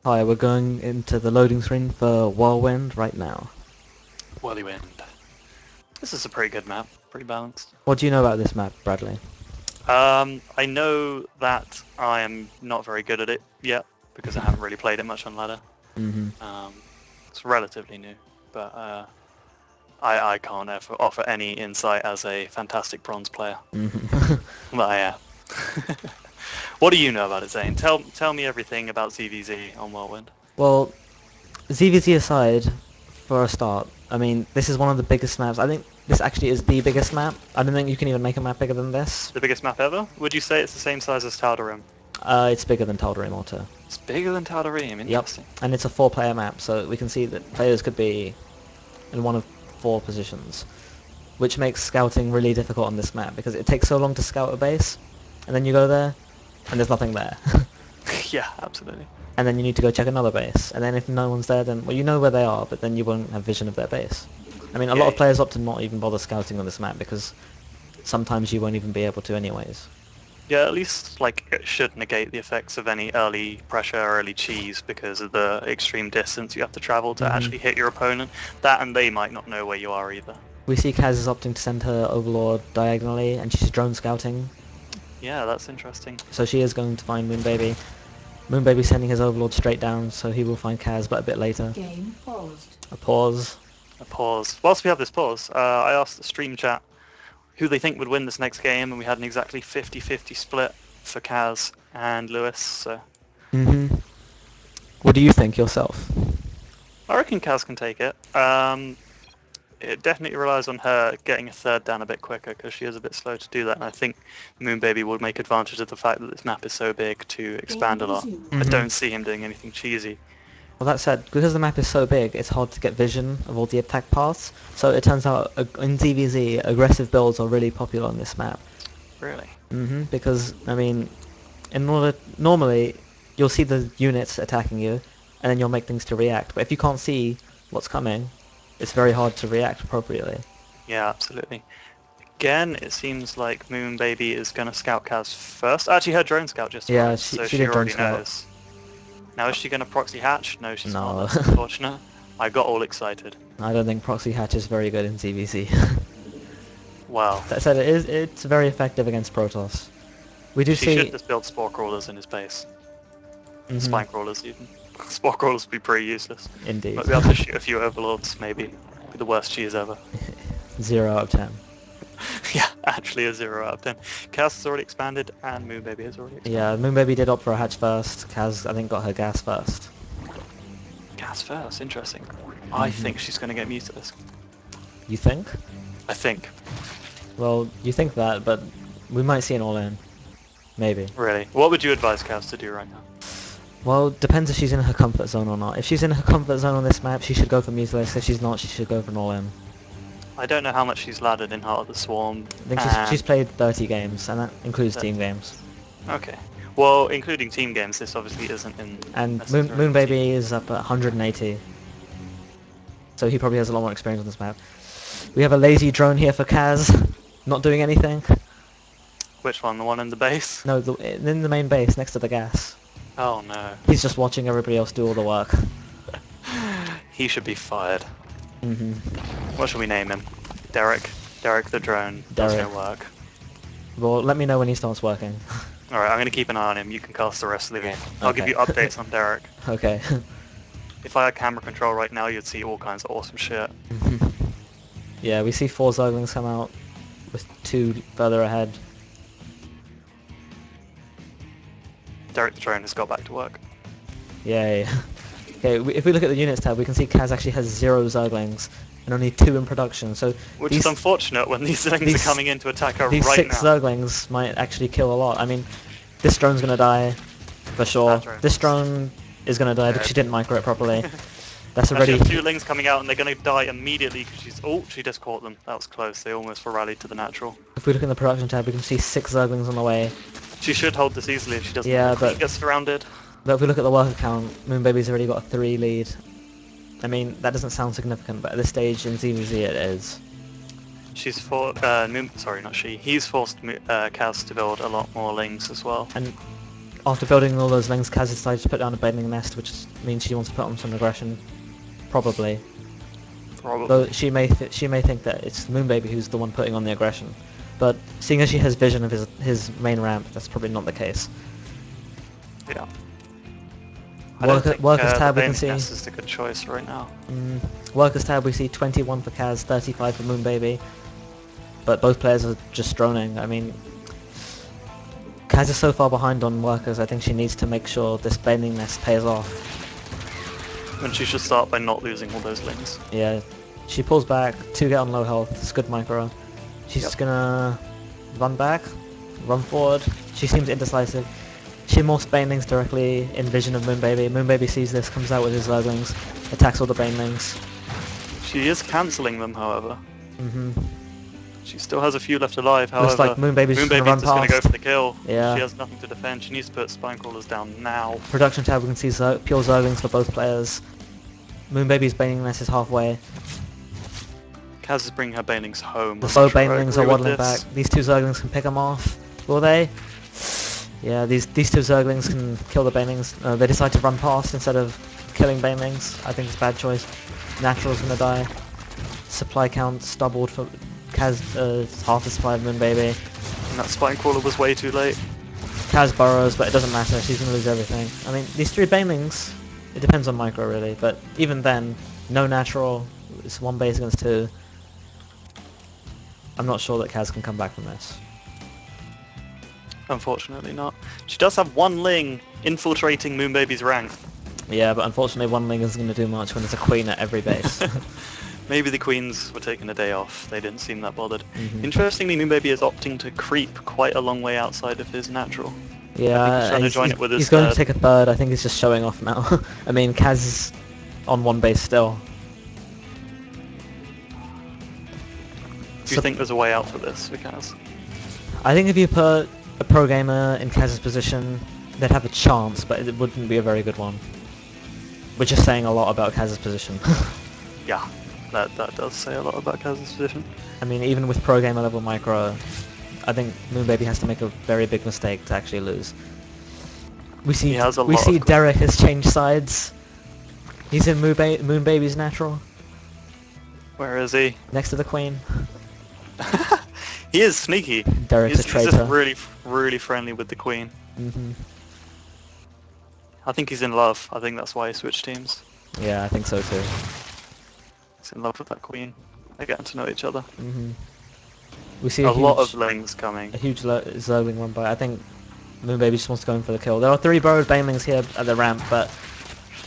Hi, we're going into the loading screen for Whirlwind right now. Whirlwind. This is a pretty good map, pretty balanced. What do you know about this map, Bradley? I know that I am not very good at it yet because I haven't really played it much on ladder. It's relatively new, but I can't offer any insight as a fantastic bronze player. But I am. What do you know about it, Zane? Tell me everything about ZVZ on Whirlwind. Well, ZVZ aside, for a start, I mean, this is one of the biggest maps. I think this actually is the biggest map. I don't think you can even make a map bigger than this. The biggest map ever? Would you say it's the same size as Tal'Darim? It's bigger than Tal'Darim Auto. It's bigger than Tal'Darim, Yep, interesting. and it's a 4-player map, so we can see that players could be in one of 4 positions, which makes scouting really difficult on this map because it takes so long to scout a base, and then you go there, and there's nothing there. Yeah, absolutely. And then you need to go check another base, and then if no one's there, then, well, you know where they are, but then you won't have vision of their base. I mean, a lot of players opt to not even bother scouting on this map because sometimes you won't even be able to anyways. Yeah, at least like it should negate the effects of any early pressure, early cheese because of the extreme distance you have to travel to actually hit your opponent. That and they might not know where you are either. We see Kaz is opting to send her Overlord diagonally, and she's drone scouting. Yeah, that's interesting. So she is going to find Moonbaby. Moonbaby sending his Overlord straight down, so he will find Kaz, but a bit later. Game paused. A pause. A pause. Whilst we have this pause, I asked the stream chat who they think would win this next game, and we had an exactly 50-50 split for Kaz and Lewis. So. What do you think yourself? I reckon Kaz can take it. It definitely relies on her getting a third down a bit quicker because she is a bit slow to do that, and I think Moonbaby would make advantage of the fact that this map is so big to expand a lot. I don't see him doing anything cheesy. Well, that said, because the map is so big, it's hard to get vision of all the attack paths, so it turns out in DBZ, aggressive builds are really popular on this map. Really? Because, I mean, normally, you'll see the units attacking you, and then you'll make things to react, but if you can't see what's coming, it's very hard to react appropriately. Yeah, absolutely. Again, it seems like Moonbaby is going to scout Kaz first. Actually, her drone scout just arrived, so she already knows. Now, is she going to proxy hatch? No, she's not. That's unfortunate. I got all excited. I don't think proxy hatch is very good in ZVZ. Well, that said, it's very effective against Protoss. We do see... She should just build spore crawlers in his base. Spine crawlers, even. Spore crawlers would be pretty useless. Indeed. Might be able to shoot a few overlords, maybe. Be the worst cheese ever. 0 out of 10. Yeah, actually a 0 out of 10. Kaz has already expanded, and Moonbaby has already expanded. Yeah, Moonbaby did opt for a hatch first. Kaz, I think, got her gas first. Gas first, interesting. I think she's going to get Mutalisk. You think? I think. Well, you think that, but we might see an all-in. Maybe. Really? What would you advise Kaz to do right now? Well, depends if she's in her comfort zone or not. If she's in her comfort zone on this map, she should go for Mutalisk. If she's not, she should go for an all-in. I don't know how much she's laddered in Heart of the Swarm. I think she's played 30 games, and that includes team games. Okay. Well, including team games, this obviously isn't in... And Moonbaby is up at 180. So he probably has a lot more experience on this map. We have a lazy drone here for Kaz, not doing anything. Which one? The one in the base? No, in the main base, next to the gas. Oh no. He's just watching everybody else do all the work. He should be fired. What should we name him? Derek? Derek the drone. Does no work. Well, let me know when he starts working. Alright, I'm going to keep an eye on him. You can cast the rest of the game. I'll give you updates on Derek. Okay. If I had camera control right now, you'd see all kinds of awesome shit. Yeah, we see 4 Zerglings come out, with 2 further ahead. Derek the drone has got back to work. Yay. Okay, if we look at the units tab, we can see Kaz actually has 0 Zerglings, and only 2 in production, so... Which is unfortunate when these things are coming in to attack her right now. These 6 Zerglings might actually kill a lot. I mean, this drone's gonna die, for sure. This drone is gonna die because she didn't micro it properly. That's already... She has 2 Lings coming out and they're gonna die immediately because she's... Oh, she just caught them. That was close. They almost rallied to the natural. If we look in the production tab, we can see 6 Zerglings on the way. She should hold this easily if she doesn't get surrounded. But if we look at the worker count, Moonbaby's already got a 3 lead. I mean, that doesn't sound significant, but at this stage in ZVZ it is. She's sorry, not she. He's forced Kaz to build a lot more Lings as well. And after building all those lings, Kaz decided to put down a bailing nest, which means she wants to put on some aggression. Probably. Probably. Though she may think that it's Moonbaby who's the one putting on the aggression. But seeing as she has vision of his main ramp, that's probably not the case. Yeah. I don't think Workers the tab we can bailing see. nest is a good choice right now. Workers tab we see 21 for Kaz, 35 for Moonbaby. But both players are just droning. I mean, Kaz is so far behind on workers, I think she needs to make sure this bailing nest pays off. And she should start by not losing all those lings. Yeah, she pulls back to get on low health. It's good micro. She's gonna run back, run forward. She seems indecisive. She morphs banelings directly in vision of Moonbaby. Moonbaby sees this, comes out with his Zerglings, attacks all the banelings. She is cancelling them, however. She still has a few left alive, however. Looks like Moonbaby's just gonna run just going to go past. for the kill. Yeah. She has nothing to defend. She needs to put spine crawlers down now. Production tab we can see pure Zerglings for both players. Moonbaby's bailing nest is halfway. Kaz is bringing her banelings home. The slow banelings are waddling back. These two Zerglings can pick them off. Will they? Yeah, these two Zerglings can kill the banelings. They decide to run past instead of killing banelings. I think it's a bad choice. Natural's gonna die. Supply count's doubled for Kaz, half the supply of Moonbaby. And that spine crawler was way too late. Kaz burrows, but it doesn't matter. She's gonna lose everything. I mean, these three banelings, it depends on micro really, but even then, no natural. It's one base against two. I'm not sure that Kaz can come back from this. Unfortunately not. She does have one ling infiltrating Moonbaby's rank. Yeah, but unfortunately one ling isn't going to do much when there's a queen at every base. Maybe the queens were taking a day off. They didn't seem that bothered. Interestingly, Moonbaby is opting to creep quite a long way outside of his natural. Yeah, he's going to take a third. I think he's just showing off now. I mean, Kaz is on one base still. Do you think there's a way out for this for Kaz? I think if you put a pro gamer in Kaz's position, they'd have a chance, but it wouldn't be a very good one. Which is saying a lot about Kaz's position. Yeah, that does say a lot about Kaz's position. I mean, even with pro gamer level micro, I think Moonbaby has to make a very big mistake to actually lose. We see Derek has changed sides. He's in Moonbaby's natural. Where is he? Next to the queen. He is sneaky. Derek's a traitor. He's just really friendly with the queen. I think he's in love. I think that's why he switched teams. Yeah, I think so too. He's in love with that queen. They're getting to know each other. We see a lot of lings coming. A huge Zergling run by. I think Moonbaby just wants to go in for the kill. There are 3 burrowed banelings here at the ramp, but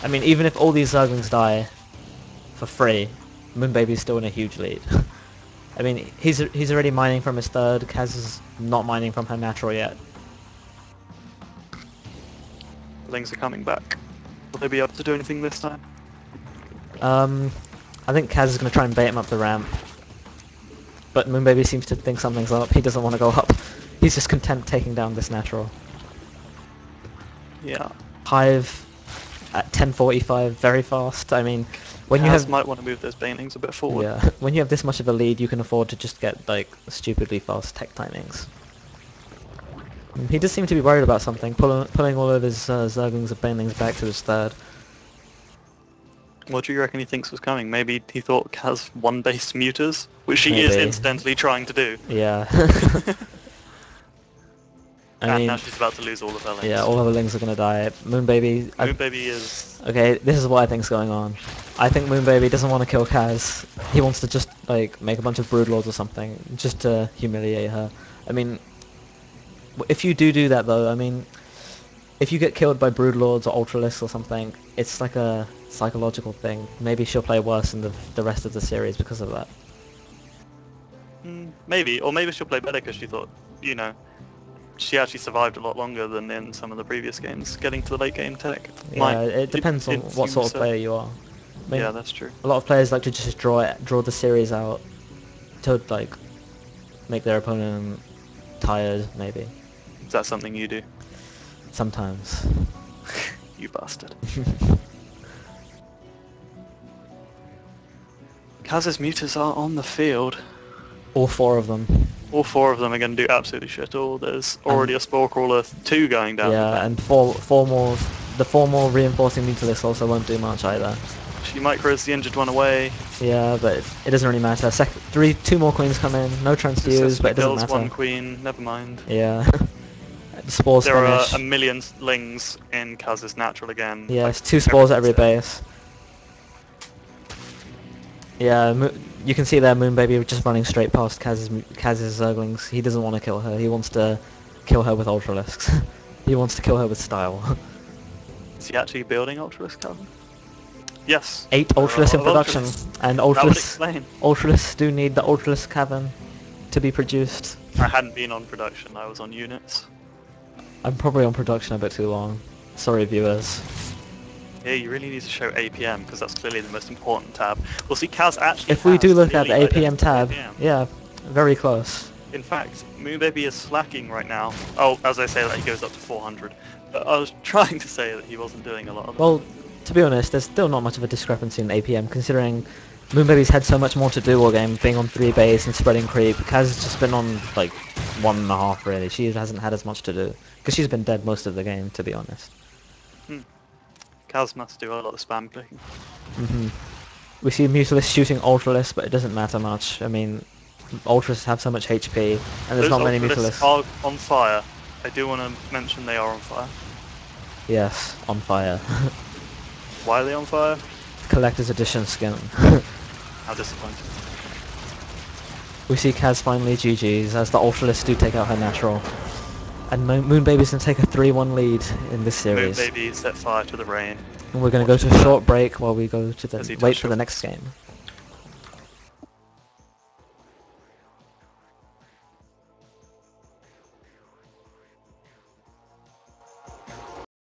I mean, even if all these Zerglings die for free, Moonbaby's still in a huge lead. I mean, he's already mining from his third. Kaz is not mining from her natural yet. Lings are coming back. Will they be able to do anything this time? I think Kaz is going to try and bait him up the ramp. But Moonbaby seems to think something's up. He doesn't want to go up. He's just content taking down this natural. Yeah. Hive at 10:45, very fast. I mean, when Kaz might want to move those banelings a bit forward. Yeah, when you have this much of a lead, you can afford to just get like stupidly fast tech timings. He does seem to be worried about something, pulling all of his Zerglings and banelings back to his third. What do you reckon he thinks was coming? Maybe he thought Kaz one base muters, which she is incidentally trying to do. Yeah. I mean, now she's about to lose all of her lings. Yeah, all of her lings are gonna die. Moonbaby... Moonbaby is... Okay, this is what I think's going on. I think Moonbaby doesn't want to kill Kaz. He wants to just, like, make a bunch of broodlords or something, just to humiliate her. I mean, if you do that though, I mean, if you get killed by broodlords or ultralisks or something, it's like a psychological thing. Maybe she'll play worse in the rest of the series because of that. Maybe, or maybe she'll play better because she thought, you know, she actually survived a lot longer than in some of the previous games, getting to the late game tech. Yeah, it depends on what sort of player you are. I mean, yeah, that's true. A lot of players like to just draw the series out to, like, make their opponent tired, maybe. Is that something you do? Sometimes. You bastard. Kaz's muters are on the field. All 4 of them. All 4 of them are going to do absolutely shit all. There's already a Spore Crawler 2 going down. Yeah, and four more. The 4 more reinforcing Mutalisk also won't do much either. She micros the injured one away. Yeah, but it doesn't really matter. 2 more queens come in, no transfuse, but it doesn't matter. 1 queen, never mind. Yeah. The spores there finish. Are a million lings in Kaz's natural again. Yes, like 2 spores at every base. Yeah, you can see there Moonbaby just running straight past Kaz's Zerglings. He doesn't want to kill her. He wants to kill her with Ultralisks. He wants to kill her with style. Is he actually building Ultralisk Cavern? Yes. 8 Ultralisks in production, and Ultralisks do need the Ultralisk Cavern to be produced. I hadn't been on production. I was on units. I'm probably on production a bit too long. Sorry, viewers. Yeah, you really need to show APM because that's clearly the most important tab. We'll see Kaz actually. If we do look at the nearly APM tab, APM. yeah, very close. In fact, Moonbaby is slacking right now. Oh, as I say that, he goes up to 400. But I was trying to say that he wasn't doing a lot of. Well, to be honest, there's still not much of a discrepancy in APM considering Moonbaby's had so much more to do all game, being on 3 base and spreading creep. Kaz has just been on like 1.5 really. She hasn't had as much to do because she's been dead most of the game, to be honest. Kaz must do a lot of spam clicking. We see Mutalisk shooting Ultralisks, but it doesn't matter much. I mean, Ultralisks have so much HP, and there's not many Mutalisks. Are on fire. I do want to mention they are on fire. Yes, on fire. Why are they on fire? Collector's edition skin. How disappointing. We see Kaz finally GG's as the Ultralisks do take out her natural. And Moonbaby's going to take a 3-1 lead in this series. Moonbaby set fire to the rain. And we're going to go to a short break while we go to wait for the next game.